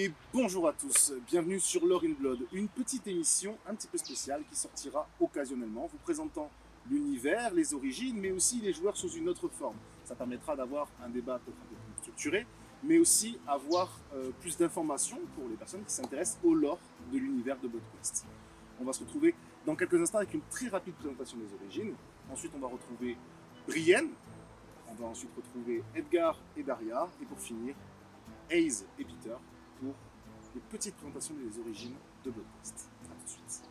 Et bonjour à tous, bienvenue sur Lore in Blood, une petite émission un petit peu spéciale qui sortira occasionnellement, vous présentant l'univers, les origines, mais aussi les joueurs sous une autre forme. Ça permettra d'avoir un débat peut-être un peu plus structuré, mais aussi avoir plus d'informations pour les personnes qui s'intéressent au lore de l'univers de BloodQuest. On va se retrouver dans quelques instants avec une très rapide présentation des origines. Ensuite, on va retrouver Brienne. On va ensuite retrouver Edgar et Daria. Et pour finir, Hayes et Peter pour les petites présentations des origines de BloodQuest. A tout de suite.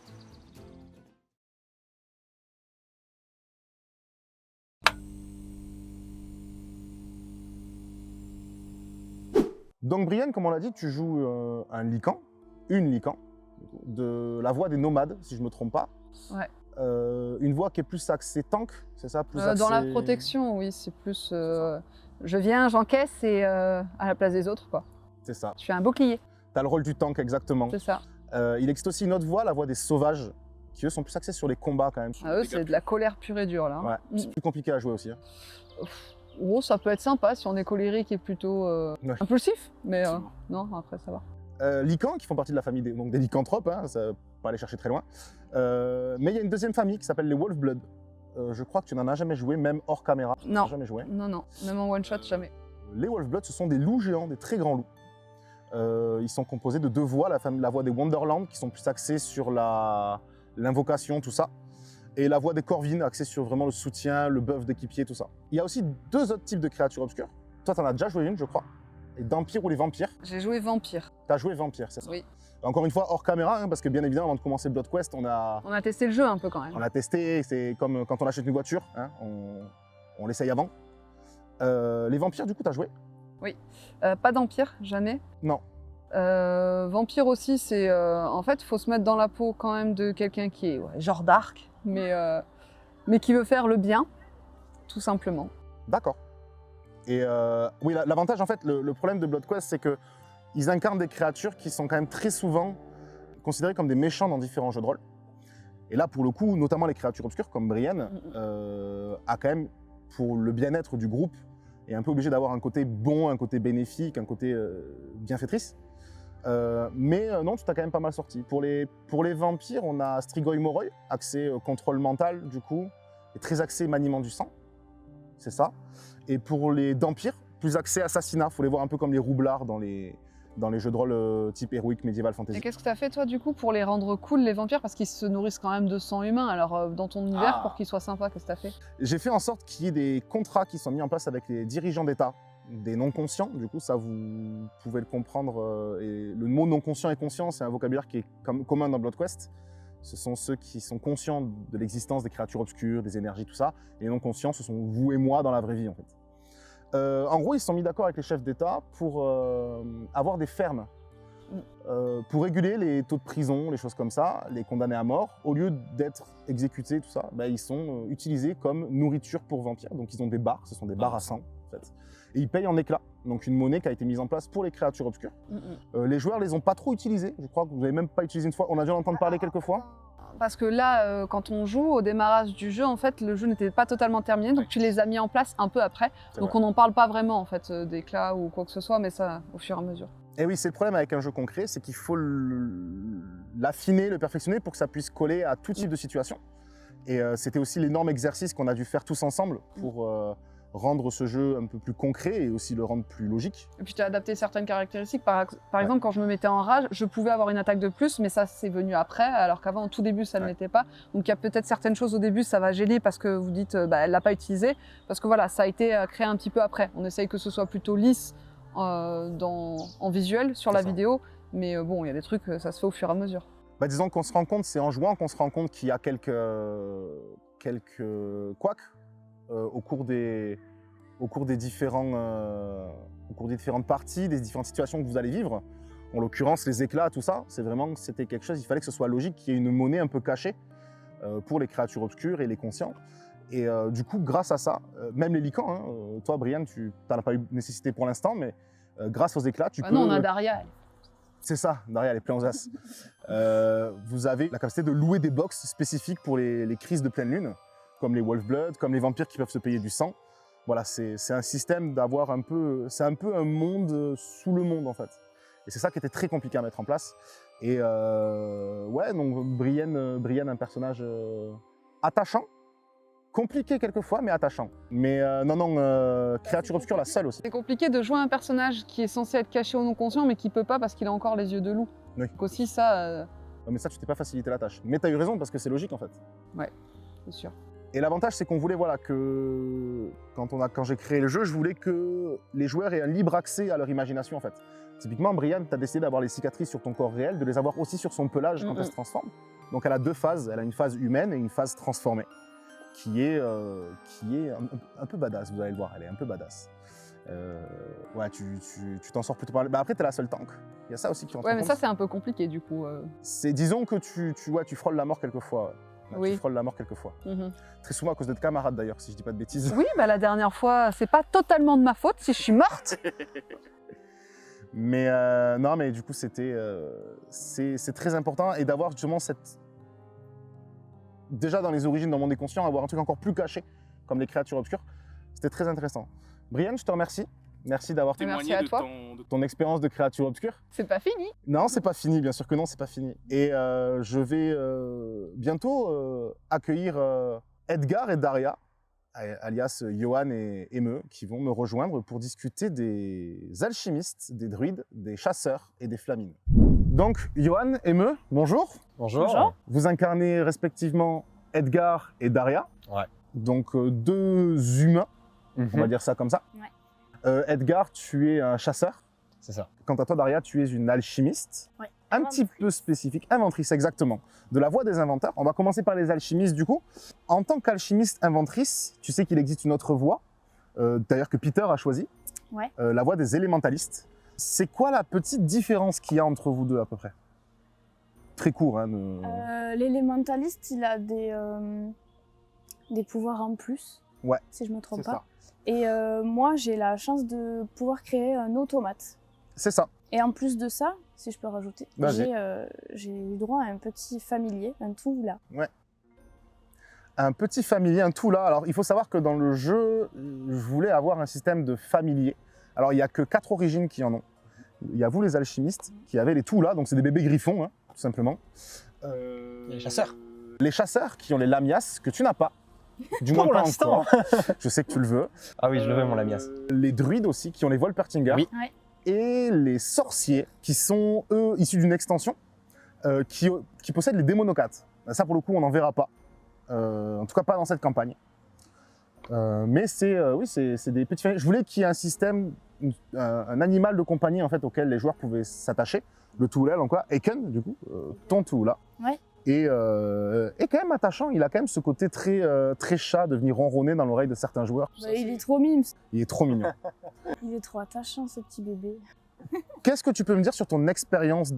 Donc Brienne, comme on l'a dit, tu joues un Lycan, une Lycan, de la voie des nomades, si je ne me trompe pas. Ouais. Une voie qui est plus axée tank, c'est ça plus axée... Dans la protection, oui, c'est plus... je viens, j'encaisse et à la place des autres, quoi. C'est ça. Je suis un bouclier. Tu as le rôle du tank, exactement. C'est ça. Il existe aussi une autre voie, la voie des sauvages, qui eux sont plus axés sur les combats quand même. Eux, c'est de la colère pure et dure, là. Ouais, c'est plus compliqué à jouer aussi. Hein. Oh, ça peut être sympa si on est colérique et plutôt Ouais. impulsif, mais non, après ça va. Lycans, qui font partie de la famille donc des lycanthropes, hein, ça va pas aller chercher très loin. Mais il y a une deuxième famille qui s'appelle les Wolfblood. Je crois que tu n'en as jamais joué, même hors caméra. Tu Non. n'as jamais joué. Non, même en one shot, jamais. Les Wolfblood, ce sont des loups géants, des très grands loups. Ils sont composés de deux voies, la voie des Wonderland, qui sont plus axées sur l'invocation, tout ça, et la voie des Corvines, axée sur vraiment le soutien, le buff d'équipier, tout ça. Il y a aussi deux autres types de créatures obscures. Toi, tu en as déjà joué une, je crois. Les Dampires ou les Vampires. J'ai joué vampire. Tu as joué Vampire, c'est ça? Oui. Encore une fois, hors caméra, hein, parce que bien évidemment, avant de commencer BloodQuest, on a testé le jeu un peu quand même. on a testé, c'est comme quand on achète une voiture, hein, on l'essaye avant. Les Vampires, du coup, tu as joué? Oui. Pas d'empire, jamais. Non. Vampire aussi, c'est... en fait, il faut se mettre dans la peau quand même de quelqu'un qui est genre dark, mais qui veut faire le bien, tout simplement. D'accord. Et oui, l'avantage, en fait, le problème de BloodQuest, c'est qu'ils incarnent des créatures qui sont quand même très souvent considérées comme des méchants dans différents jeux de rôle. Et là, pour le coup, notamment les créatures obscures, comme Brienne, a quand même, pour le bien-être du groupe, est un peu obligé d'avoir un côté bon, un côté bénéfique, un côté bienfaitrice. Mais non, tu t'as quand même pas mal sorti. Pour les vampires, on a Strigoi Moroi, axé contrôle mental, du coup, et très axé maniement du sang. C'est ça. Et pour les dampires, plus axé assassinat. Il faut les voir un peu comme les roublards dans les jeux de rôle type héroïque, médiéval, fantasy. Et qu'est-ce que tu as fait toi du coup pour les rendre cool les vampires? Parce qu'ils se nourrissent quand même de sang humain. Alors dans ton univers, pour qu'ils soient sympas, qu'est-ce que tu as fait? J'ai fait en sorte qu'il y ait des contrats qui sont mis en place avec les dirigeants d'État, des non-conscients. Du coup, ça vous pouvez le comprendre. Et le mot non-conscient et conscient, c'est un vocabulaire qui est commun dans BloodQuest. Ce sont ceux qui sont conscients de l'existence des créatures obscures, des énergies, tout ça. Et les non-conscients, ce sont vous et moi dans la vraie vie, en fait. En gros, ils se sont mis d'accord avec les chefs d'État pour avoir des fermes, pour réguler les taux de prison, les choses comme ça, les condamnés à mort. Au lieu d'être exécutés, tout ça, ils sont utilisés comme nourriture pour vampires. Donc ils ont des bars, ce sont des bars à sang, en fait. Et ils payent en éclats, donc une monnaie qui a été mise en place pour les créatures obscures. Les joueurs les ont pas trop utilisés, je crois que vous n'avez même pas utilisé une fois. On a dû en entendre parler quelques fois. Parce que là, quand on joue, au démarrage du jeu, en fait, le jeu n'était pas totalement terminé, donc tu les as mis en place un peu après. Donc on n'en parle pas vraiment, en fait, d'éclats ou quoi que ce soit, mais ça, au fur et à mesure. Et oui, c'est le problème avec un jeu concret, c'est qu'il faut l'affiner, le perfectionner pour que ça puisse coller à tout type de situation. Et c'était aussi l'énorme exercice qu'on a dû faire tous ensemble pour rendre ce jeu un peu plus concret et aussi le rendre plus logique. Et puis tu as adapté certaines caractéristiques. Par exemple, quand je me mettais en rage, je pouvais avoir une attaque de plus, mais ça c'est venu après, alors qu'avant, au tout début, ça ne l'était pas. Donc il y a peut-être certaines choses au début, ça va gêner parce que vous dites, elle ne l'a pas utilisé, parce que voilà, ça a été créé un petit peu après. On essaye que ce soit plutôt lisse en visuel sur la vidéo, mais bon, il y a des trucs, ça se fait au fur et à mesure. Disons qu'on se rend compte, c'est en jouant qu'on se rend compte qu'il y a quelques couacs au cours des différentes parties, des différentes situations que vous allez vivre. En l'occurrence, les éclats, tout ça, c'était quelque chose, il fallait que ce soit logique, qu'il y ait une monnaie un peu cachée pour les créatures obscures et les conscients. Et du coup, grâce à ça, même les lycans, hein, toi, Brienne, tu n'en as pas eu nécessité pour l'instant, mais grâce aux éclats, tu peux... Non, on a Daria. C'est ça, Daria, elle est pleine aux as. Vous avez la capacité de louer des box spécifiques pour les crises de pleine lune, comme les Wolfblood, comme les vampires qui peuvent se payer du sang. Voilà, c'est un système d'avoir un peu... C'est un peu un monde sous le monde, en fait. Et c'est ça qui était très compliqué à mettre en place. Et ouais, donc Brienne, un personnage attachant, compliqué quelquefois, mais attachant. Mais créature obscure, la seule aussi. C'est compliqué de jouer un personnage qui est censé être caché au non-conscient, mais qui peut pas parce qu'il a encore les yeux de loup. Oui. Donc aussi ça, Non, mais ça, tu t'es pas facilité la tâche. Mais tu as eu raison parce que c'est logique en fait. c'est sûr. Et l'avantage, c'est qu'on voulait, voilà, que quand j'ai créé le jeu, je voulais que les joueurs aient un libre accès à leur imagination en fait. Typiquement, Brienne, tu as décidé d'avoir les cicatrices sur ton corps réel, de les avoir aussi sur son pelage quand elle se transforme. Donc elle a deux phases, elle a une phase humaine et une phase transformée, qui est un peu badass, vous allez le voir, elle est un peu badass. Ouais, tu t'en sors plutôt pas mal. Bah après, t'es la seule tank. Il y a ça aussi qui rentre en Ouais, mais compte. ça c'est un peu compliqué du coup. Disons que tu frôles la mort quelquefois. Ouais, Oui. Tu frôles la mort quelquefois. Mhm. Très souvent à cause de tes camarades d'ailleurs, si je dis pas de bêtises. Oui, bah la dernière fois, c'est pas totalement de ma faute si je suis morte. Mais non, mais du coup, c'est très important et d'avoir justement déjà dans les origines, dans mon inconscient, avoir un truc encore plus caché, comme les créatures obscures, c'était très intéressant. Brienne, je te remercie. Merci d'avoir Merci à toi. de ton expérience de créature obscure. C'est pas fini. Non, c'est pas fini, bien sûr que non, c'est pas fini. Et je vais bientôt accueillir Edgar et Daria, alias Johan et Emeu, qui vont me rejoindre pour discuter des alchimistes, des druides, des chasseurs et des flamines. Donc, Johan, Emeu, bonjour. Bonjour. Vous incarnez respectivement Edgar et Daria. Ouais. Donc, deux humains, on va dire ça comme ça. Ouais. Edgar, tu es un chasseur. C'est ça. Quant à toi, Daria, tu es une alchimiste. Ouais. Un petit peu spécifique, inventrice, exactement. De la voie des inventeurs. On va commencer par les alchimistes, du coup. En tant qu'alchimiste inventrice, tu sais qu'il existe une autre voie, d'ailleurs que Peter a choisie. Ouais. La voie des élémentalistes. C'est quoi la petite différence qu'il y a entre vous deux, à peu près? Très court, hein. L'élémentaliste, il a des pouvoirs en plus, Ouais. si je me trompe C'est pas. ça. Et moi, j'ai la chance de pouvoir créer un automate. C'est ça. Et en plus de ça, si je peux rajouter, Vas-y. j'ai eu droit à un petit familier, un tout là. Un petit familier, un tout là. Alors, il faut savoir que dans le jeu, je voulais avoir un système de familier. Alors, il n'y a que 4 origines qui en ont. Il y a vous, les alchimistes, qui avez les tout là. Donc, c'est des bébés griffons, hein, tout simplement. Les chasseurs. Les chasseurs qui ont les lamias, que tu n'as pas. Du moins Pour pas l'instant. encore. Je sais que tu le veux. Ah oui, je le veux, mon lamias. Les druides aussi, qui ont les Volpertinger. Oui. Ouais. Et les sorciers, qui sont, eux, issus d'une extension, qui possèdent les démonocates. Ça, pour le coup, on n'en verra pas. En tout cas, pas dans cette campagne. Mais c'est des petits... Je voulais qu'il y ait un système, un animal de compagnie, en fait, auquel les joueurs pouvaient s'attacher. Le tout là, donc quoi, Eken, du coup, ton tout là. Ouais. Et quand même attachant, il a quand même ce côté très chat de venir ronronner dans l'oreille de certains joueurs. Bah, il est trop mime, Il est trop mignon. il est trop attachant ce petit bébé. Qu'est-ce que tu peux me dire sur ton expérience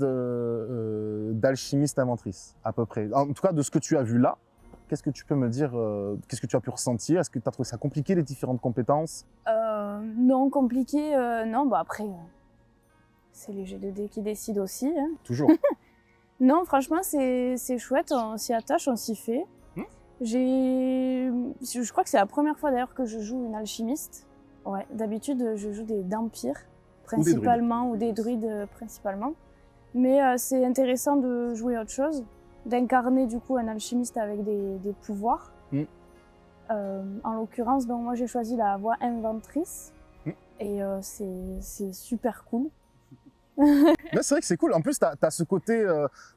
d'alchimiste inventrice, à peu près? En tout cas, de ce que tu as vu là, qu'est-ce que tu peux me dire? Qu'est-ce que tu as pu ressentir? Est-ce que tu as trouvé ça compliqué, les différentes compétences? Non, compliqué, non, bah après, c'est les G2D qui décident aussi. Hein. Toujours. Non, franchement, c'est chouette, on s'y attache, on s'y fait. Je crois que c'est la première fois d'ailleurs que je joue une alchimiste. Ouais, d'habitude, je joue des dampires, principalement, ou des druides principalement. Mais c'est intéressant de jouer autre chose, d'incarner du coup un alchimiste avec des pouvoirs. En l'occurrence, donc moi j'ai choisi la voie inventrice. Et c'est super cool. Mais c'est vrai que c'est cool. En plus, tu as ce côté,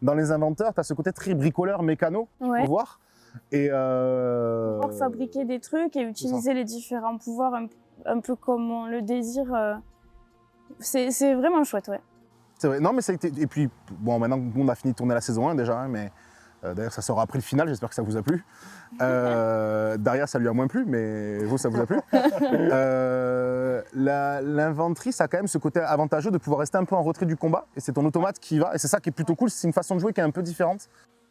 dans les inventeurs, tu as ce côté très bricoleur, mécano, Ouais. faut voir. Et Pouvoir fabriquer des trucs et utiliser les différents pouvoirs un peu comme on le désire. C'est vraiment chouette, ouais. c'est vrai. Non, mais ça a été... Et puis, bon, maintenant, on a fini de tourner la saison 1 déjà, hein, mais d'ailleurs, ça sort après le final, j'espère que ça vous a plu. Daria, ça lui a moins plu, mais vous, ça vous a plu. L'inventrice a quand même ce côté avantageux de pouvoir rester un peu en retrait du combat, et c'est ton automate qui y va, et c'est ça qui est plutôt cool, c'est une façon de jouer qui est un peu différente.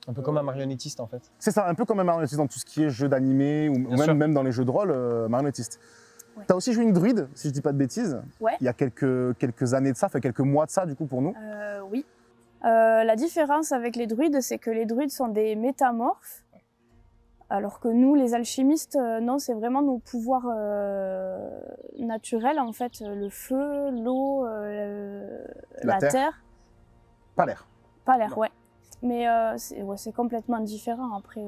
Un peu comme un marionnettiste, en fait. C'est ça, un peu comme un marionnettiste dans tout ce qui est jeu d'animé, ou sûr. même dans les jeux de rôle, marionnettiste. Ouais. T'as aussi joué une druide, si je dis pas de bêtises. Ouais. Il y a quelques années de ça, quelques mois de ça, du coup, pour nous. Oui. La différence avec les druides, c'est que les druides sont des métamorphes. Alors que nous, les alchimistes, non, c'est vraiment nos pouvoirs naturels, en fait, le feu, l'eau, la terre. Pas l'air. Pas l'air, Non. ouais. Mais c'est complètement différent. Après,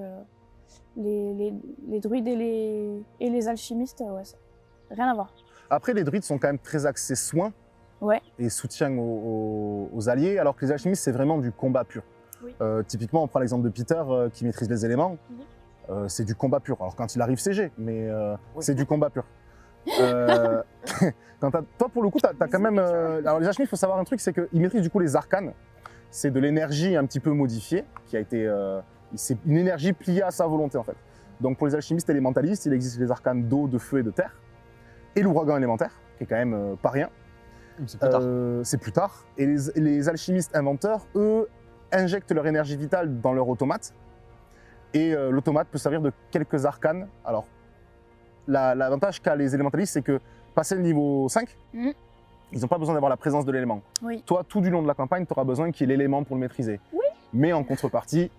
les druides et les alchimistes, rien à voir. Après, les druides sont quand même très axés soins Ouais. et soutien aux alliés, alors que les alchimistes, c'est vraiment du combat pur. Oui. Typiquement, on prend l'exemple de Peter qui maîtrise les éléments. C'est du combat pur. Alors quand il arrive CG, mais c'est du combat pur. Toi, pour le coup, tu as quand même... alors les alchimistes, il faut savoir un truc, c'est qu'ils maîtrisent du coup les arcanes. C'est de l'énergie un petit peu modifiée, qui a été... c'est une énergie pliée à sa volonté, en fait. Donc pour les alchimistes élémentalistes, il existe les arcanes d'eau, de feu et de terre. Et l'ouragan élémentaire, qui est quand même pas rien. C'est plus tard. C'est plus tard. Et les alchimistes inventeurs, eux, injectent leur énergie vitale dans leur automate. Et l'automate peut servir de quelques arcanes. Alors, l'avantage qu'a les élémentalistes, c'est que passer le niveau 5, ils n'ont pas besoin d'avoir la présence de l'élément. Oui. Toi, tout du long de la campagne, tu auras besoin qu'il y ait l'élément pour le maîtriser. Oui. Mais en contrepartie,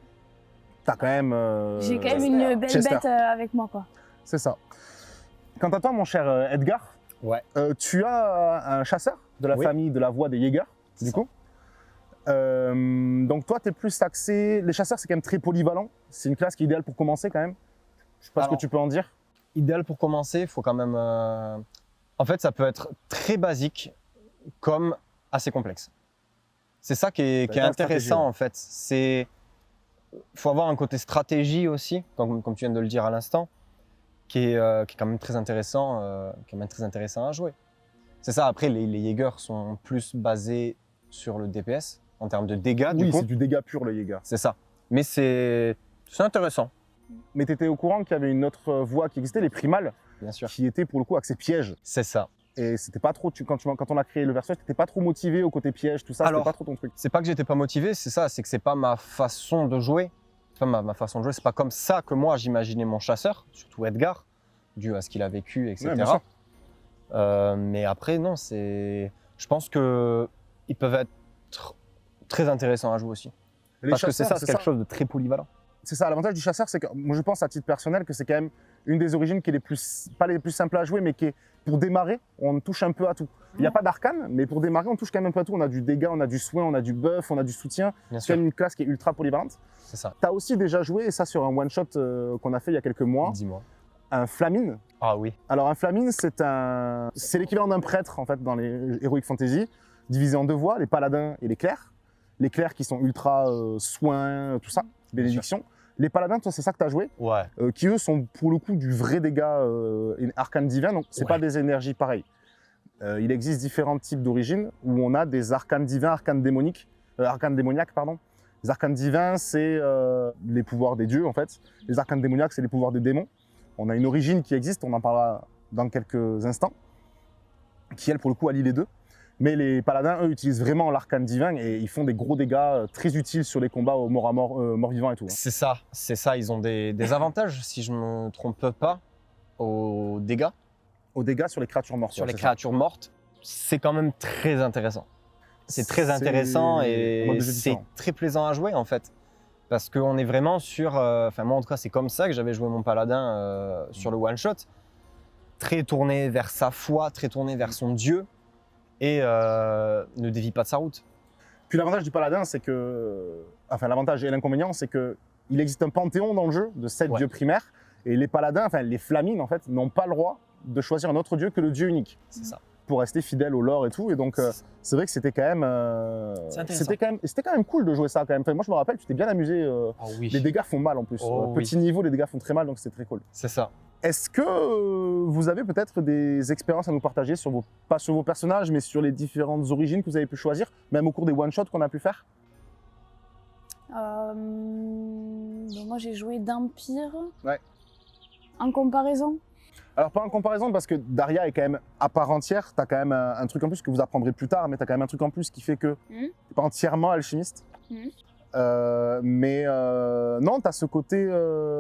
tu as quand même... J'ai quand même une belle Chester. bête avec moi, quoi. C'est ça. Quant à toi, mon cher Edgar, Ouais. tu as un chasseur de la Oui. famille de la voix des Jaegers, du coup. Donc toi, tu es plus axé... Les chasseurs, c'est quand même très polyvalent. C'est une classe qui est idéale pour commencer quand même. Je sais pas ce que Alors, tu peux en dire. Idéal pour commencer, il faut quand même... En fait, ça peut être très basique comme assez complexe. C'est ça qui est Dans la intéressant, stratégie, ouais. en fait. Il faut avoir un côté stratégie aussi, comme tu viens de le dire à l'instant, qui est quand même très intéressant, à jouer. C'est ça, après, les Jaegers sont plus basés sur le DPS, en termes de dégâts, Oui, du coup. c'est du dégât pur, le Jaeger. C'est ça. Mais c'est intéressant, Mais tu étais au courant qu'il y avait une autre voie qui existait, les primales, bien sûr. qui étaient pour le coup axées pièges. C'est ça. Et c'était pas trop, quand on a créé le Versus, t'étais pas trop motivé au côté piège, tout ça, c'était Alors, pas trop ton truc. C'est pas que j'étais pas motivé, c'est ça, c'est que c'est pas ma façon de jouer. C'est pas ma façon de jouer, c'est pas comme ça que moi j'imaginais mon chasseur, surtout Edgar, dû à ce qu'il a vécu, etc. Ouais, bien sûr. Mais après, non, je pense que ils peuvent être très intéressants à jouer aussi. Les Parce que c'est chasseurs, ça, c'est quelque chose de très polyvalent. C'est ça, l'avantage du chasseur, c'est que moi je pense à titre personnel que c'est quand même une des origines qui est pas les plus simples à jouer, mais qui est pour démarrer, on touche un peu à tout. Il n'y a pas d'arcane, mais pour démarrer, on touche quand même un peu à tout. On a du dégât, on a du soin, on a du buff, on a du soutien. Bien C'est quand sûr, même une classe qui est ultra polyvalente. c'est ça. Tu as aussi déjà joué, et ça sur un one-shot qu'on a fait il y a quelques mois, Dis-moi. un Flamine. Ah oui, Alors un Flamine, c'est l'équivalent d'un prêtre en fait dans les Heroic Fantasy, divisé en deux voies, les paladins et les clercs. Les clercs qui sont ultra soins, tout ça, bénédiction. Les paladins, toi, c'est ça que tu as joué, ouais, qui eux sont pour le coup du vrai dégât arcane divin, donc c'est Ouais. pas des énergies pareilles. Il existe différents types d'origines où on a des arcanes divins, arcanes démoniaques, pardon. Les arcanes divins, c'est les pouvoirs des dieux en fait. Les arcanes démoniaques, c'est les pouvoirs des démons. On a une origine qui existe, on en parlera dans quelques instants, qui elle pour le coup allie les deux. Mais les paladins, eux, utilisent vraiment l'arcane divin et ils font des gros dégâts très utiles sur les combats au mort à mort, mort-vivant et tout. Hein. c'est ça. Ils ont des avantages, si je me trompe pas, aux dégâts Aux dégâts sur les créatures mortes. sur ouais, les c'est ça. créatures mortes. C'est quand même très intéressant. C'est très C'est intéressant un mode et de jeu c'est différent. très plaisant à jouer en fait. Parce qu'on est vraiment sur... Enfin moi en tout cas c'est comme ça que j'avais joué mon paladin sur le one shot. Très tourné vers sa foi, très tourné vers son dieu et ne dévie pas de sa route. Puis l'avantage du paladin, c'est que... Enfin, l'avantage et l'inconvénient, c'est que il existe un panthéon dans le jeu de 7 Ouais. dieux primaires et les paladins, enfin les flamines en fait, n'ont pas le droit de choisir un autre dieu que le dieu unique C'est ça. pour rester fidèle au lore et tout. Et donc c'est vrai que c'était quand même... C'est intéressant. c'était quand même cool de jouer ça quand même. Enfin, moi je me rappelle, tu t'es bien amusé. Oh oui. Les dégâts font mal en plus. Oh Petit niveau, les dégâts font très mal, donc c'était très cool. C'est ça. Est-ce que vous avez peut-être des expériences à nous partager sur pas sur vos personnages, mais sur les différentes origines que vous avez pu choisir, même au cours des one-shots qu'on a pu faire? Donc moi, j'ai joué d'Empire. Ouais. En comparaison. Alors pas en comparaison, parce que Daria est quand même à part entière, tu as quand même un truc en plus que vous apprendrez plus tard, mais tu as quand même un truc en plus qui fait que tu n'es pas entièrement alchimiste. Mais non, tu as ce côté...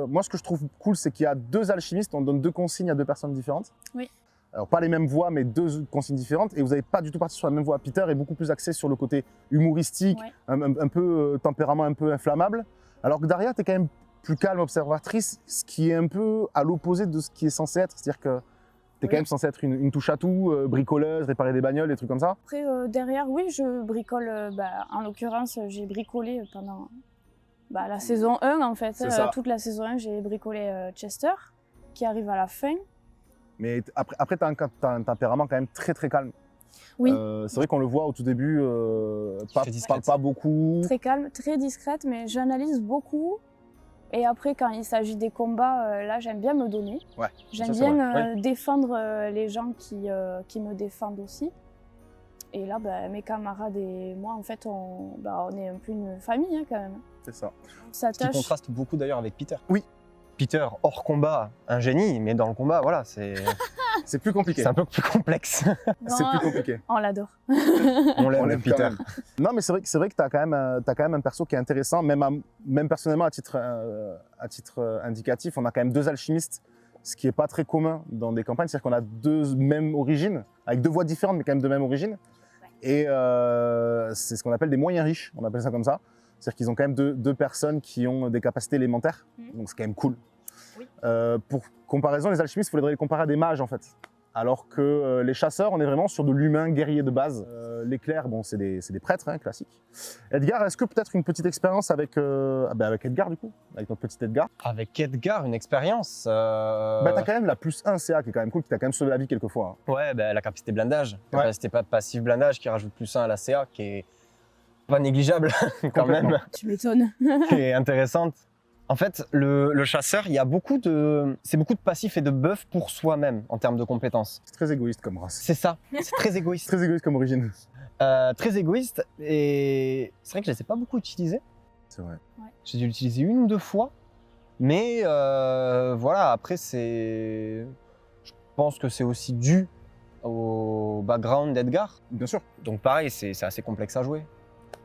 moi, ce que je trouve cool, c'est qu'il y a 2 alchimistes, on donne 2 consignes à 2 personnes différentes. Oui. Alors, pas les mêmes voix, mais 2 consignes différentes. Et vous n'avez pas du tout parti sur la même voix. Peter est beaucoup plus axé sur le côté humoristique, Ouais. un peu tempérament un peu inflammable. Alors que Daria, tu es quand même plus calme, observatrice, ce qui est un peu à l'opposé de ce qui est censé être. C'est-à-dire que t'es quand même censé être une touche à tout, bricoleuse, réparer des bagnoles, des trucs comme ça. Après, derrière, oui, je bricole. En l'occurrence, j'ai bricolé pendant la saison 1, en fait. C'est ça. Toute la saison 1, j'ai bricolé Chester, qui arrive à la fin. Mais après t'as un tempérament quand même très très calme. Oui. C'est vrai qu'on le voit au tout début, parle pas beaucoup. Très calme, très discrète, mais j'analyse beaucoup. Et après, quand il s'agit des combats, là, j'aime bien me donner. Ouais, J'aime ça, c'est bien défendre les gens qui me défendent aussi. Et là, mes camarades et moi, en fait, on est un peu une famille, quand même. C'est ça. On Ce qui s'attache. contraste beaucoup d'ailleurs avec Peter. Oui. Peter, hors combat, un génie, mais dans le combat, voilà, c'est C'est plus compliqué. un peu plus complexe. C'est plus compliqué. On l'adore. On l'aime, l'aime Peter. quand même. Non, mais c'est vrai que t'as quand même un perso qui est intéressant, même personnellement à titre indicatif, on a quand même 2 alchimistes, ce qui est pas très commun dans des campagnes, c'est-à-dire qu'on a 2 mêmes origines, avec 2 voix différentes, mais quand même de même origine. Et c'est ce qu'on appelle des moyens riches, on appelle ça comme ça. C'est-à-dire qu'ils ont quand même 2 personnes qui ont des capacités élémentaires, donc c'est quand même cool. Oui. Pour comparaison, les alchimistes, il faudrait les comparer à des mages en fait. Alors que les chasseurs, on est vraiment sur de l'humain guerrier de base. Les clercs, bon, c'est des prêtres, hein, classiques. Edgar, est-ce que peut-être une petite expérience avec Edgar du coup, avec notre petit Edgar. Avec Edgar, une expérience. T'as quand même la +1 CA qui est quand même cool, qui t'a quand même sauvé la vie quelques fois. Hein. Ouais, la capacité blindage, Ouais. capacité passif blindage qui rajoute +1 à la CA, qui est pas négligeable quand même, Tu m'étonnes. qui est intéressante. En fait, le chasseur, il y a beaucoup de passifs et de buffs pour soi-même en termes de compétences. C'est très égoïste comme race. C'est ça, c'est très égoïste. Très égoïste comme origine. Très égoïste, et c'est vrai que je les ai pas beaucoup utilisés. C'est vrai. J'ai dû l'utiliser 1 ou 2 fois, mais voilà, après je pense que c'est aussi dû au background d'Edgar. Bien sûr, Donc pareil, c'est assez complexe à jouer.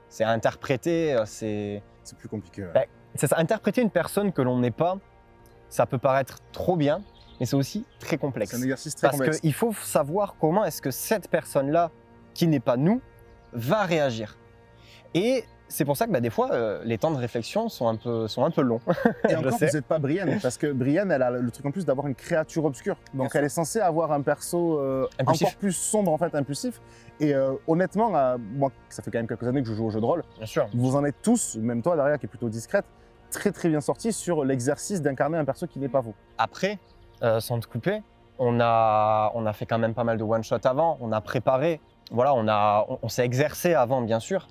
C'est à interpréter, c'est plus compliqué. Ouais. Ouais. C'est ça, interpréter une personne que l'on n'est pas, ça peut paraître trop bien, mais c'est aussi très complexe. C'est un exercice très Parce complexe. qu'il faut savoir comment est-ce que cette personne-là, qui n'est pas nous, va réagir. Et c'est pour ça que des fois, les temps de réflexion sont un peu longs. Et je encore, sais. vous n'êtes pas Brienne, parce que Brienne, elle a le truc en plus d'avoir une créature obscure. Donc elle est censée avoir un perso Impulsif. encore plus sombre, en fait, impulsif. Et honnêtement, moi, ça fait quand même quelques années que je joue au jeu de rôle, Bien sûr. vous en êtes tous, même toi derrière qui est plutôt discrète, très très bien sorti sur l'exercice d'incarner un perso qui n'est pas vous. Après, sans te couper, on a fait quand même pas mal de one-shot avant, on a préparé, voilà, on s'est exercé avant, bien sûr.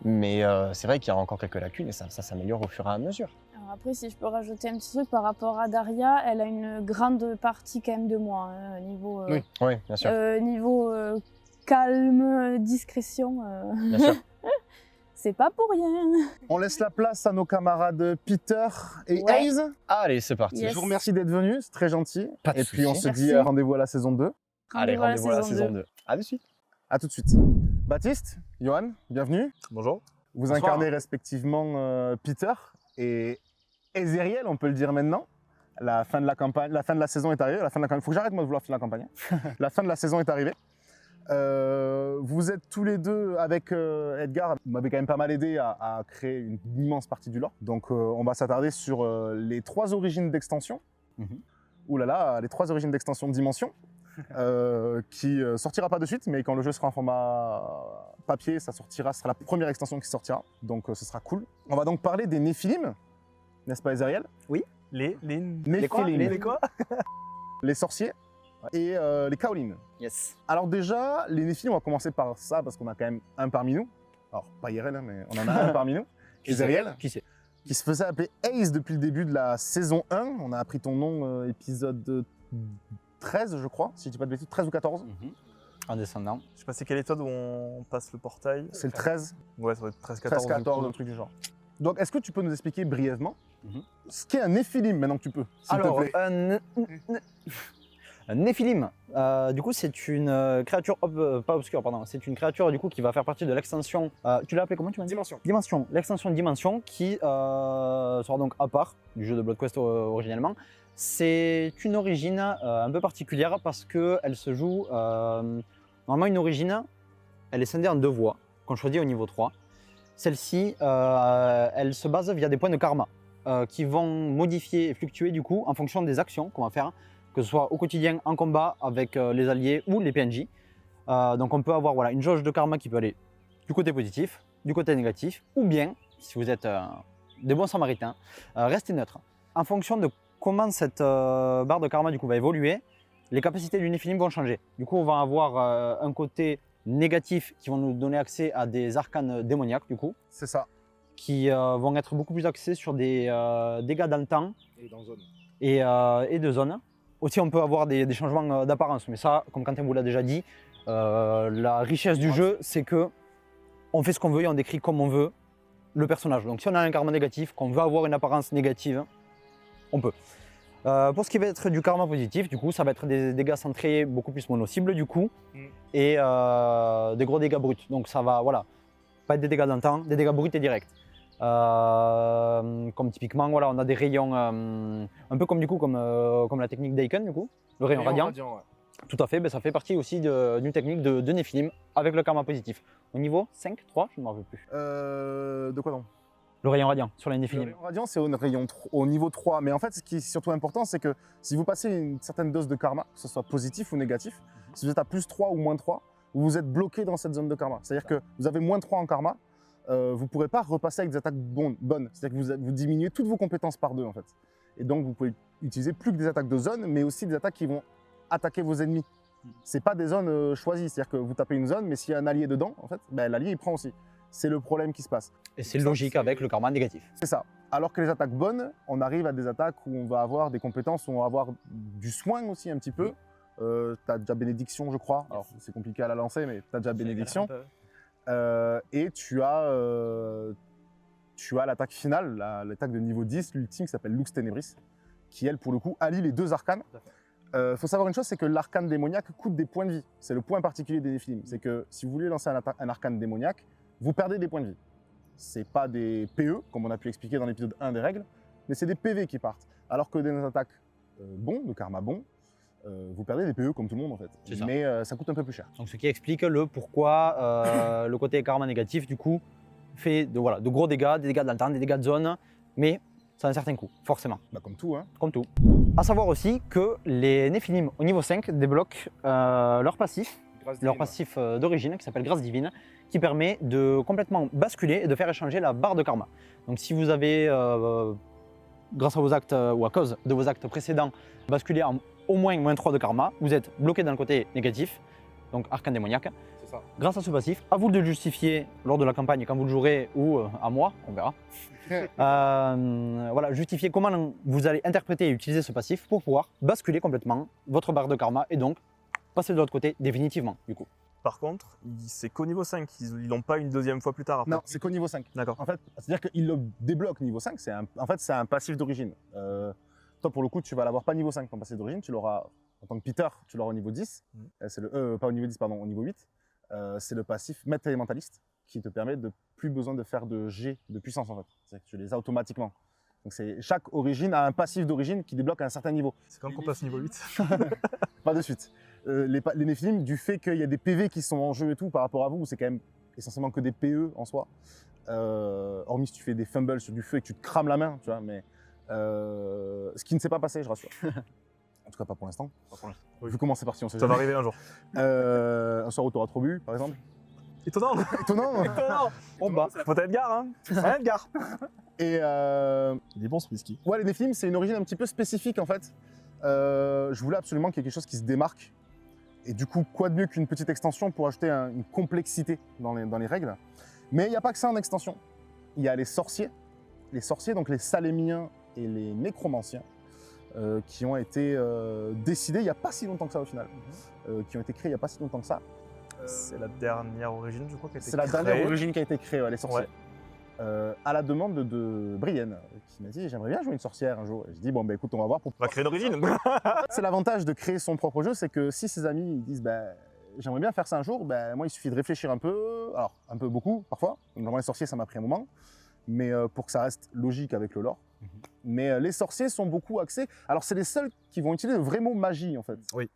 Mais c'est vrai qu'il y a encore quelques lacunes et ça s'améliore au fur et à mesure. Alors après, si je peux rajouter un petit truc par rapport à Daria, elle a une grande partie quand même de moi, hein, niveau, Oui. Oui, bien sûr. niveau calme, discrétion. Bien sûr. C'est pas pour rien. On laisse la place à nos camarades Peter et Ouais. Hayes. Allez, c'est parti. Yes. Je vous remercie d'être venus, c'est très gentil. Pas de Et puis on soucis. se dit Merci. rendez-vous à la saison 2. Allez, rendez-vous à la saison 2. 2. À de suite. À tout de suite. Baptiste, Johan, bienvenue. Bonjour. Vous Bonsoir. incarnez respectivement Peter et Ezeriel, on peut le dire maintenant. La fin de la campagne, la fin de la saison est arrivée. Faut que j'arrête moi de vouloir finir la campagne. La fin de la saison est arrivée. Vous êtes tous les deux avec Edgar. Vous m'avez quand même pas mal aidé à créer une immense partie du lore. Donc on va s'attarder sur les 3 origines d'extension. Ouh là là, les 3 origines d'extension de dimension. Qui sortira pas de suite, mais quand le jeu sera en format papier, ça sera la première extension qui sortira, donc ce sera cool. On va donc parler des Néphilim, n'est-ce pas Ezeriel? Les Néphilim. Les quoi? Les sorciers et les Kaolin. Yes. Alors déjà, les Néphilim, on va commencer par ça, parce qu'on a quand même un parmi nous, alors pas Irel, hein, mais on en a un parmi nous, Ezeriel, Qui c'est? qui se faisait appeler Ace depuis le début de la saison 1, on a appris ton nom épisode 13, je crois, si je dis pas de bêtises, 13 ou 14. En descendant. Je sais pas c'est quel épisode où on passe le portail. C'est le 13, Ouais, ça doit être 13-14. 13-14, un truc du genre. Donc, est-ce que tu peux nous expliquer brièvement Mhm. ce qu'est un Néphilim, maintenant que tu peux, s'il Alors, te plaît? un Néphilim, du coup, c'est une créature, pas obscure, pardon, c'est une créature du coup qui va faire partie de l'extension. Tu l'as appelé comment tu m'as dit? Dimension. L'extension Dimension qui sera donc à part du jeu de Blood Quest originellement. C'est une origine un peu particulière parce qu'elle se joue. Normalement, une origine, elle est scindée en 2 voies qu'on choisit au niveau 3. Celle-ci, elle se base via des points de karma. qui vont modifier et fluctuer du coup en fonction des actions qu'on va faire, que ce soit au quotidien, en combat, avec les alliés ou les PNJ. Donc on peut avoir voilà, une jauge de karma qui peut aller du côté positif, du côté négatif, ou bien, si vous êtes des bons samaritains, restez neutre. En fonction de comment cette barre de karma du coup, va évoluer, les capacités du Néphilim vont changer. Du coup, on va avoir un côté négatif qui vont nous donner accès à des arcanes démoniaques, du coup, C'est ça. qui vont être beaucoup plus axés sur des dégâts dans le temps Et dans zone. et de zone. Aussi, on peut avoir des changements d'apparence, mais ça, comme Quentin vous l'a déjà dit, la richesse du jeu, c'est que on fait ce qu'on veut et on décrit comme on veut le personnage. Donc si on a un karma négatif, qu'on veut avoir une apparence négative, on peut. Pour ce qui va être du karma positif, du coup, ça va être des dégâts centrés beaucoup plus mono-cibles du coup, et des gros dégâts bruts. Donc ça va, voilà, pas être des dégâts dans le temps, des dégâts bruts et directs. Comme typiquement, voilà, on a des rayons, un peu comme du coup, comme la technique d'Aiken du coup, le rayon radiant. Ouais. Tout à fait, ben, ça fait partie aussi d'une technique de Néphilim avec le karma positif. Au niveau 5, 3, je ne me rappelle plus. De quoi donc? Le rayon radiant sur les Le Néphilim. rayon radiant, c'est au niveau 3. Mais en fait, ce qui est surtout important, c'est que si vous passez une certaine dose de karma, que ce soit positif ou négatif, si vous êtes à plus 3 ou moins 3, vous êtes bloqué dans cette zone de karma. C'est-à-dire que vous avez moins 3 en karma, vous ne pourrez pas repasser avec des attaques bonnes. C'est-à-dire que vous diminuez toutes vos compétences par 2 en fait. Et donc, vous pouvez utiliser plus que des attaques de zone, mais aussi des attaques qui vont attaquer vos ennemis. C'est pas des zones choisies. C'est-à-dire que vous tapez une zone, mais s'il y a un allié dedans, en fait, ben, l'allié il prend aussi. C'est le problème qui se passe. Et c'est logique avec le karma négatif. C'est ça. Alors que les attaques bonnes, on arrive à des attaques où on va avoir des compétences, où on va avoir du soin aussi un petit peu. Tu as déjà bénédiction, je crois. Alors c'est compliqué à la lancer, mais tu as déjà bénédiction. Et tu as l'attaque finale, l'attaque de niveau 10, l'ultime qui s'appelle Lux Tenebris, qui elle pour le coup allie les deux arcanes. Faut savoir une chose, c'est que l'arcane démoniaque coûte des points de vie. C'est le point particulier des Néphilim. C'est que si vous voulez lancer un arcane démoniaque, vous perdez des points de vie. C'est pas des PE, comme on a pu expliquer dans l'épisode 1 des règles, mais c'est des PV qui partent. Alors que des attaques bons, de karma bon, vous perdez des PE comme tout le monde en fait. Ça. Mais ça coûte un peu plus cher. Donc ce qui explique le pourquoi le côté karma négatif du coup fait de gros dégâts, des dégâts dans le temps, des dégâts de zone, mais ça a un certain coût, forcément. Bah, comme tout, hein. Comme tout. A savoir aussi que les Néphilim au niveau 5 débloquent leur passif d'origine qui s'appelle Grâce Divine, qui permet de complètement basculer et de faire échanger la barre de karma. Donc si vous avez, grâce à vos actes ou à cause de vos actes précédents, basculé en au moins -3 de karma, vous êtes bloqué dans le côté négatif, donc arcane démoniaque. C'est ça. Grâce à ce passif, à vous de le justifier lors de la campagne quand vous le jouerez ou à moi, on verra. Voilà, justifier comment vous allez interpréter et utiliser ce passif pour pouvoir basculer complètement votre barre de karma et donc passer de l'autre côté définitivement du coup. Par contre, c'est qu'au niveau 5, ils l'ont pas une deuxième fois plus tard après. Non, c'est qu'au niveau 5. D'accord. En fait, c'est-à-dire qu'il le débloque niveau 5, en fait, c'est un passif d'origine. Toi, pour le coup, tu vas l'avoir pas niveau 5 ton passif d'origine, tu l'auras, en tant que Peter, tu l'auras au niveau 10. C'est pas au niveau 10, pardon, au niveau 8. C'est le passif Maître élémentaliste qui te permet de plus besoin de faire de G de puissance en fait. C'est-à-dire que tu les as automatiquement. Donc chaque origine a un passif d'origine qui débloque à un certain niveau. C'est quand qu'on passe niveau 8. Pas de suite. Les Néphilim, du fait qu'il y a des PV qui sont en jeu et tout par rapport à vous, c'est quand même essentiellement que des PE en soi. Hormis si tu fais des fumbles sur du feu et que tu te crames la main, tu vois, mais ce qui ne s'est pas passé, je rassure. En tout cas, pas pour l'instant. Vu comment c'est parti, on sait Ça va jamais. arriver un jour. Un soir où tu auras trop bu, par exemple. Étonnant. Étonnant. On bat. Faut être gare, hein. Ouais, Edgar. Et Il est bon ce whisky. ouais, les Néphilim, c'est une origine un petit peu spécifique en fait. Je voulais absolument qu'il y ait quelque chose qui se démarque. Et du coup, quoi de mieux qu'une petite extension pour ajouter une complexité dans les règles. Mais il n'y a pas que ça en extension. Il y a les sorciers. Les sorciers, donc les salémiens et les nécromanciens, qui ont été décidés il n'y a pas si longtemps que ça au final. Qui ont été créés il n'y a pas si longtemps que ça. C'est la dernière origine, je crois, qui a été C'est la créée. dernière origine qui a été créée, ouais, les sorciers. Ouais. À la demande de Brienne, qui m'a dit j'aimerais bien jouer une sorcière un jour. Et je dis bon bah écoute on va voir pour. On va créer une origine. C'est l'avantage de créer son propre jeu, c'est que si ses amis ils disent bah, j'aimerais bien faire ça un jour, bah, moi il suffit de réfléchir un peu, alors un peu beaucoup parfois. Normalement les sorciers ça m'a pris un moment, mais pour que ça reste logique avec le lore. Mais les sorciers sont beaucoup axés. Alors c'est les seuls qui vont utiliser le vrai mot magie en fait. Oui.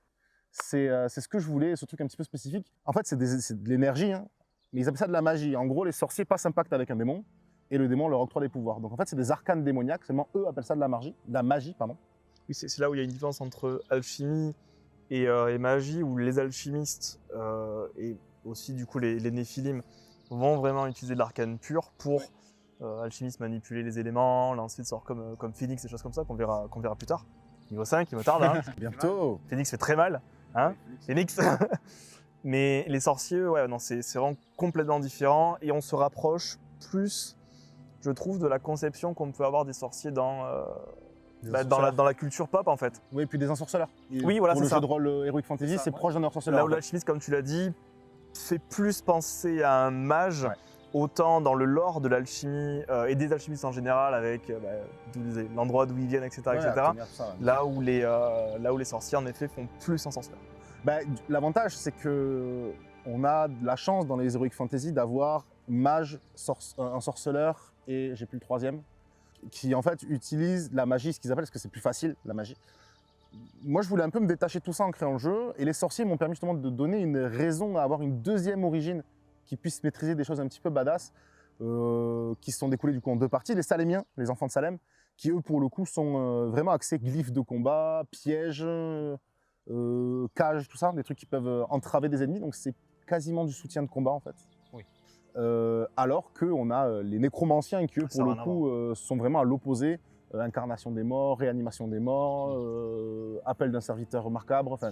C'est ce que je voulais, ce truc un petit peu spécifique. En fait c'est de l'énergie, hein, mais ils appellent ça de la magie. En gros les sorciers passent un pacte avec un démon et le démon leur octroie des pouvoirs. Donc en fait, c'est des arcanes démoniaques, seulement eux appellent ça de la magie, pardon. Oui, c'est là où il y a une différence entre alchimie et magie, où les alchimistes et aussi du coup les néphilim vont vraiment utiliser de l'arcane pur pour alchimistes manipuler les éléments, là ensuite sort comme Phoenix, des choses comme ça qu'on verra plus tard. Niveau 5, il me tarde. Hein. Bientôt. Phoenix fait très mal. Hein, Phoenix. Mais les sorciers, ouais, non, c'est vraiment complètement différent et on se rapproche plus, je trouve, de la conception qu'on peut avoir des sorciers dans la culture pop en fait. Oui, et puis des ensorceleurs. Oui, voilà, pour c'est le ça. jeu de rôle Heroic Fantasy, c'est proche d'un ensorceleur. Là où l'alchimiste, comme tu l'as dit, fait plus penser à un mage, autant dans le lore de l'alchimie et des alchimistes en général, avec l'endroit d'où ils viennent, etc. etc. Là où les sorciers, en effet, font plus ensorceleurs. L'avantage, c'est que on a de la chance dans les Heroic Fantasy d'avoir mage, ensorceleur et j'ai plus le troisième, qui en fait utilisent la magie, ce qu'ils appellent, parce que c'est plus facile, la magie. Moi, je voulais un peu me détacher de tout ça en créant le jeu, et les sorciers m'ont permis justement de donner une raison à avoir une deuxième origine qui puisse maîtriser des choses un petit peu badass, qui se sont découlées du coup en deux parties. Les Salémiens, les enfants de Salem, qui eux pour le coup sont vraiment axés glyphes de combat, pièges, cages, tout ça, des trucs qui peuvent entraver des ennemis, donc c'est quasiment du soutien de combat en fait. Oui. Alors qu'on a les nécromanciens qui eux pour le coup sont vraiment à l'opposé, incarnation des morts, réanimation des morts, appel d'un serviteur remarquable, enfin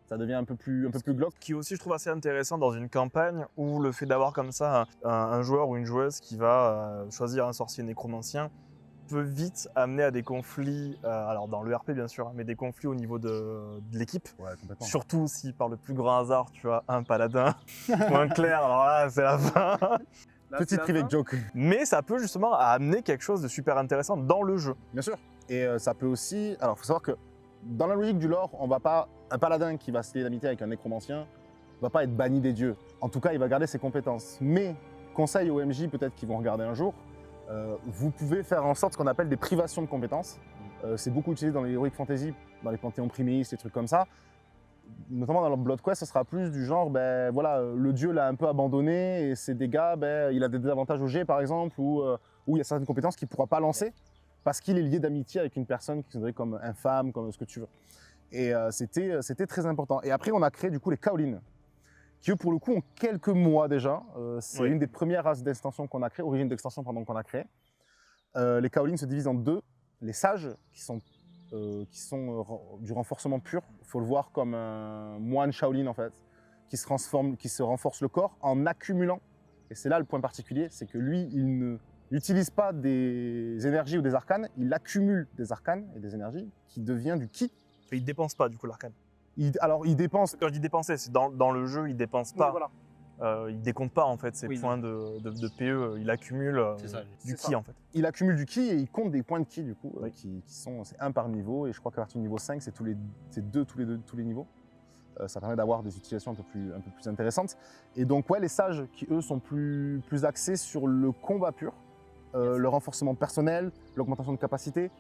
ça devient un peu plus glauque. Qui aussi je trouve assez intéressant dans une campagne où le fait d'avoir comme ça un joueur ou une joueuse qui va choisir un sorcier nécromancien peut vite amener à des conflits, alors dans le RP bien sûr, hein, mais des conflits au niveau de l'équipe. Ouais, complètement. Surtout si par le plus grand hasard tu as un paladin ou un clerc, alors là c'est la fin. Petite private joke. Mais ça peut justement amener quelque chose de super intéressant dans le jeu. Bien sûr. Et ça peut aussi... Alors, il faut savoir que dans la logique du lore, on va pas... Un paladin qui va se lier d'amitié avec un nécromancien va pas être banni des dieux. En tout cas, il va garder ses compétences. Mais, conseil aux MJ peut-être qui vont regarder un jour, vous pouvez faire en sorte ce qu'on appelle des privations de compétences. C'est beaucoup utilisé dans les Heroic Fantasy, dans les panthéons primistes, les trucs comme ça. Notamment dans le Blood Quest, ce sera plus du genre, ben voilà, le dieu l'a un peu abandonné et ses dégâts, ben, il a des désavantages au jet par exemple, ou il y a certaines compétences qu'il ne pourra pas lancer parce qu'il est lié d'amitié avec une personne qui serait comme infâme, comme ce que tu veux. Et c'était très important. Et après, on a créé du coup les Kaolin, qui eux pour le coup ont quelques mois déjà. C'est une des premières races d'extension qu'on a créées, origine d'extension pardon qu'on a créée. Les Kaolin se divisent en deux. Les sages, qui sont du renforcement pur. Il faut le voir comme un moine Shaolin en fait, qui se renforce le corps en accumulant. Et c'est là le point particulier, c'est que lui, il n'utilise pas des énergies ou des arcanes, il accumule des arcanes et des énergies qui devient du ki. Et il dépense pas du coup l'arcane. Alors il dépense. Quand je dis dépenser, c'est dans le jeu, il dépense pas. Oui, voilà. Il décompte pas en fait ses points de PE, il accumule du ki en fait. Il accumule du ki et il compte des points de ki du coup, c'est un par niveau et je crois qu'à partir du niveau 5 c'est tous les niveaux. Ça permet d'avoir des utilisations un peu plus intéressantes. Et donc ouais, les sages qui eux sont plus axés sur le combat pur, le renforcement personnel, l'augmentation de capacité.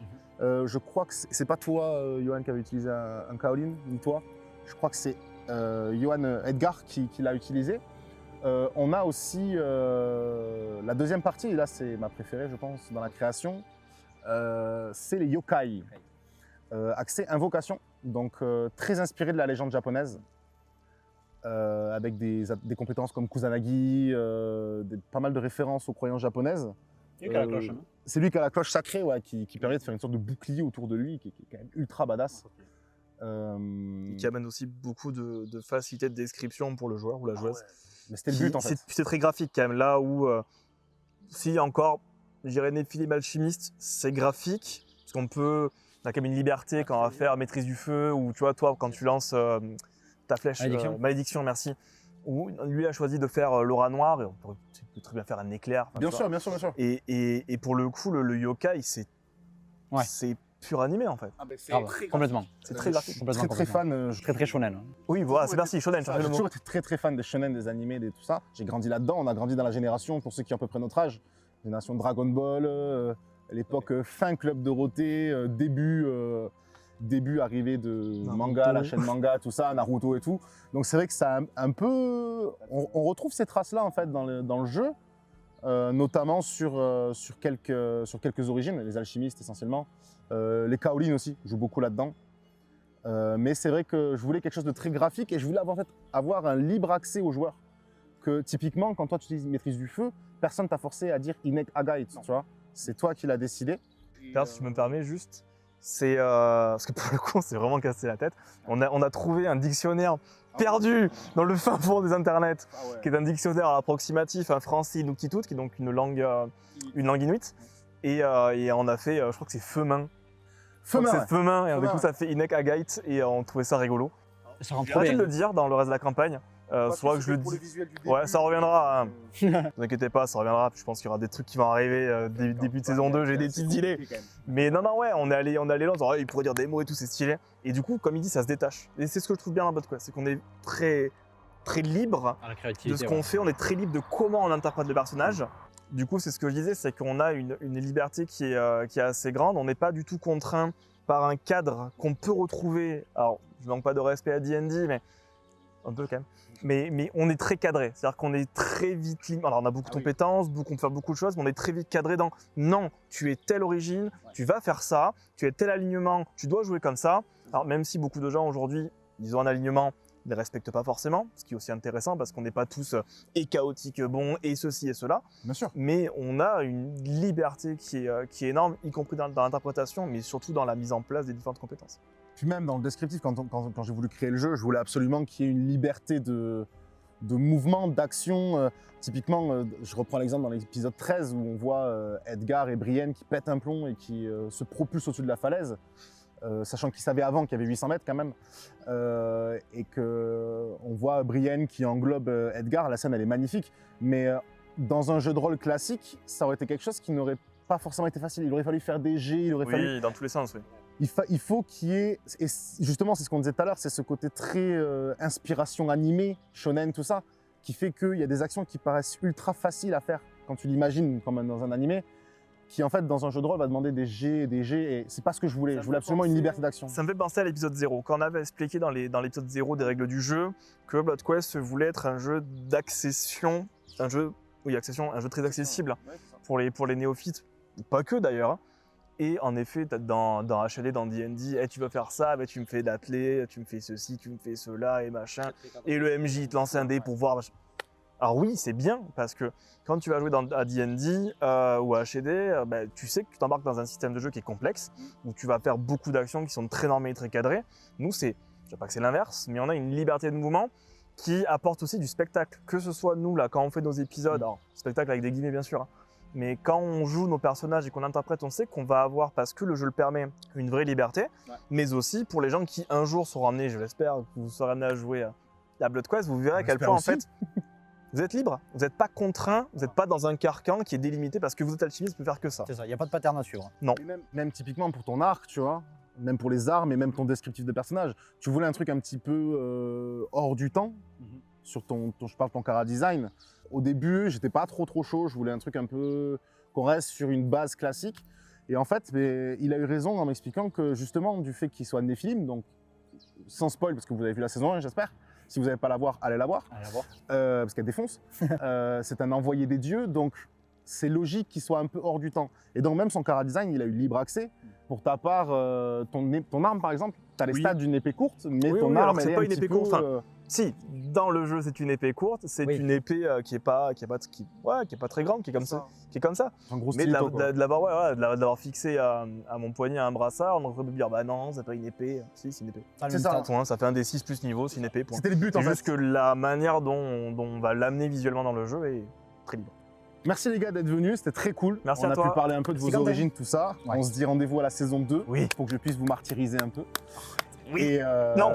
Je crois que c'est pas toi Johan qui avait utilisé un Kaolin, ni toi. Je crois que c'est Johan Edgar qui l'a utilisé. On a aussi la deuxième partie, et là c'est ma préférée je pense dans la création, c'est les yokai, axé invocation, donc très inspiré de la légende japonaise, avec des compétences comme Kusanagi, pas mal de références aux croyances japonaises. C'est lui qui a la cloche sacrée qui permet de faire une sorte de bouclier autour de lui qui est quand même ultra badass. Qui amène aussi beaucoup de facilité de description pour le joueur ou la joueuse. Mais c'était le but en fait. C'est très graphique quand même, là où, si encore, je dirais Néphilim alchimiste, c'est graphique, parce qu'on peut, on a quand même une liberté quand on va faire maîtrise du feu, ou tu vois, toi, quand tu lances ta flèche, malédiction, merci, où lui a choisi de faire l'aura noire, et on peut très bien faire un éclair. Bien sûr. Et pour le coup, le yokai, c'est pur animé en fait. Complètement. C'est très graphique. Très fan. Très shonen. Oui, voilà, c'est merci, shonen. J'ai toujours été très fan des shonen, des animés, de tout ça. J'ai grandi là-dedans. On a grandi dans la génération, pour ceux qui ont à peu près notre âge, génération Dragon Ball, l'époque fin Club Dorothée, début arrivée de manga, la chaîne manga, tout ça, Naruto et tout. Donc c'est vrai que ça un peu, on retrouve ces traces-là en fait dans le jeu. notamment sur quelques origines, les alchimistes essentiellement. Les Kaolin aussi jouent beaucoup là-dedans. Mais c'est vrai que je voulais quelque chose de très graphique et je voulais avoir un libre accès aux joueurs. Que typiquement, quand toi tu utilises Maîtrise du Feu, personne t'a forcé à dire Inek Agait, tu vois. C'est toi qui l'as décidé. D'ailleurs, si tu me permets juste, c'est parce que pour le coup, on s'est vraiment cassé la tête. On a trouvé un dictionnaire perdu dans le fin fond des internets, qui est un dictionnaire approximatif, un français inuktitut, qui est donc une langue inuit. Et on a fait, je crois que c'est Feu-main. Feu-main, C'est Feu-main, et du Feu-main, coup, ça fait Inek Agait, et on trouvait ça rigolo. Ça rend J'ai trop arrêté bien. de le dire dans le reste de la campagne. Soit que je le dis. Ouais, ça reviendra. Hein. Ne vous inquiétez pas, ça reviendra. Je pense qu'il y aura des trucs qui vont arriver début de saison 2. J'ai des petites idées. Mais non, ouais, on est allé là. En disant, il pourrait dire des mots et tout, c'est stylé. Et du coup, comme il dit, ça se détache. Et c'est ce que je trouve bien dans BloodQuest, c'est qu'on est très, très libre À la créativité, de ce qu'on fait. On est très libre de comment on interprète le personnage. Du coup, c'est ce que je disais, c'est qu'on a une liberté qui est assez grande. On n'est pas du tout contraint par un cadre qu'on peut retrouver. Alors, je manque pas de respect à D&D, mais un peu quand même. Mais on est très cadré, c'est-à-dire qu'on est très vite. Alors on a beaucoup de compétences, on peut faire beaucoup de choses, mais on est très vite cadré dans non, tu es telle origine, tu vas faire ça, tu es tel alignement, tu dois jouer comme ça. Alors même si beaucoup de gens aujourd'hui, ils ont un alignement, ils ne les respectent pas forcément, ce qui est aussi intéressant parce qu'on n'est pas tous et chaotiques bons et ceci et cela. Bien sûr. Mais on a une liberté qui est énorme, y compris dans l'interprétation, mais surtout dans la mise en place des différentes compétences. Puis même dans le descriptif, quand j'ai voulu créer le jeu, je voulais absolument qu'il y ait une liberté de mouvement, d'action. Typiquement, je reprends l'exemple dans l'épisode 13 où on voit Edgar et Brienne qui pètent un plomb et qui se propulsent au-dessus de la falaise, sachant qu'ils savaient avant qu'il y avait 800 mètres quand même, et qu'on voit Brienne qui englobe Edgar. La scène, elle est magnifique, mais dans un jeu de rôle classique, ça aurait été quelque chose qui n'aurait pas forcément été facile. Il aurait fallu faire des jets, il aurait fallu... Oui, dans tous les sens, oui. Il faut qu'il y ait, et justement c'est ce qu'on disait tout à l'heure, c'est ce côté très inspiration animée, shonen, tout ça, qui fait qu'il y a des actions qui paraissent ultra faciles à faire quand tu l'imagines comme dans un animé, qui en fait dans un jeu de rôle va demander des jets, et c'est pas ce que je voulais. Je voulais absolument une liberté d'action. Ça me fait penser à l'épisode 0, quand on avait expliqué dans l'épisode 0 des règles du jeu que BloodQuest voulait être un jeu d'accession, un jeu très accessible pour les néophytes, pas que d'ailleurs. Et en effet, dans HLD, dans D&D, tu vas faire ça, tu me fais d'athlé, tu me fais ceci, tu me fais cela et machin. Et le MJ, il te lance un dé pour voir. Alors oui, c'est bien, parce que quand tu vas jouer à D&D ou à HLD, tu sais que tu t'embarques dans un système de jeu qui est complexe, où tu vas faire beaucoup d'actions qui sont très normées et très cadrées. Nous, je ne dis pas que c'est l'inverse, mais on a une liberté de mouvement qui apporte aussi du spectacle. Que ce soit nous, là, quand on fait nos épisodes, alors spectacle avec des guillemets bien sûr, hein, mais quand on joue nos personnages et qu'on interprète, on sait qu'on va avoir, parce que le jeu le permet, une vraie liberté, mais aussi pour les gens qui un jour seront amenés, je l'espère, que vous serez amenés à jouer à BloodQuest, vous verrez à quel point en fait, vous êtes libre, vous n'êtes pas contraint, vous n'êtes pas dans un carcan qui est délimité parce que vous êtes alchimiste, vous pouvez faire que ça. C'est ça, il n'y a pas de pattern à suivre. Non. Et même typiquement pour ton arc, tu vois, même pour les armes et même ton descriptif de personnage, tu voulais un truc un petit peu hors du temps, sur je parle de ton chara design. Au début, j'étais pas trop chaud, je voulais un truc un peu qu'on reste sur une base classique. Et en fait, il a eu raison en m'expliquant que justement, du fait qu'il soit Néphilim, donc sans spoil, parce que vous avez vu la saison 1, j'espère, si vous n'avez pas la voir, allez la voir, parce qu'elle défonce. C'est un envoyé des dieux, donc c'est logique qu'il soit un peu hors du temps. Et donc même son chara design, il a eu libre accès. Pour ta part, ton arme par exemple, tu as les stats d'une épée courte, mais ton arme, elle est pas une épée courte. Si, dans le jeu, c'est une épée courte, c'est une épée qui est pas très grande, qui est comme ça. Un gros Mais styletto, de l'avoir fixé à mon poignet, à un brassard, on aurait pu dire bah non, c'est pas une épée. Si, c'est une épée. C'est ça. Point, ça fait un des 6 plus niveau, c'est une épée. Point. C'était le but en fait. C'est juste que la manière dont on va l'amener visuellement dans le jeu est très libre. Merci les gars d'être venus, c'était très cool. Merci on à a toi. pu parler un peu de vos origines, tout ça. Ouais. On se dit rendez-vous à la saison 2. Oui. Pour que je puisse vous martyriser un peu. Oui. Et, Non.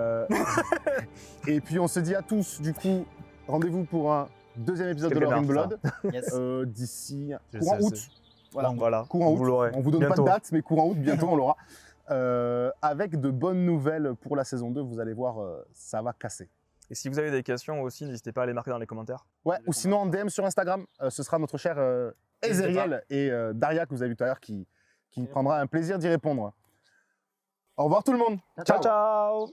Et puis on se dit à tous, du coup, rendez-vous pour un deuxième épisode de Quel Lore in connard, Blood. Yes. D'ici Je courant sais, août. Voilà. Courant août. Vous l'aurez. On vous donne Bientôt. pas de date, mais courant août, bientôt on l'aura. Avec de bonnes nouvelles pour la saison 2, vous allez voir, ça va casser. Et si vous avez des questions aussi, n'hésitez pas à les marquer dans les commentaires. Ouais, ou sinon en DM sur Instagram, ce sera notre cher Ezeriel et Daria que vous avez vu tout à l'heure qui prendra un plaisir d'y répondre. Au revoir tout le monde. Ciao, ciao.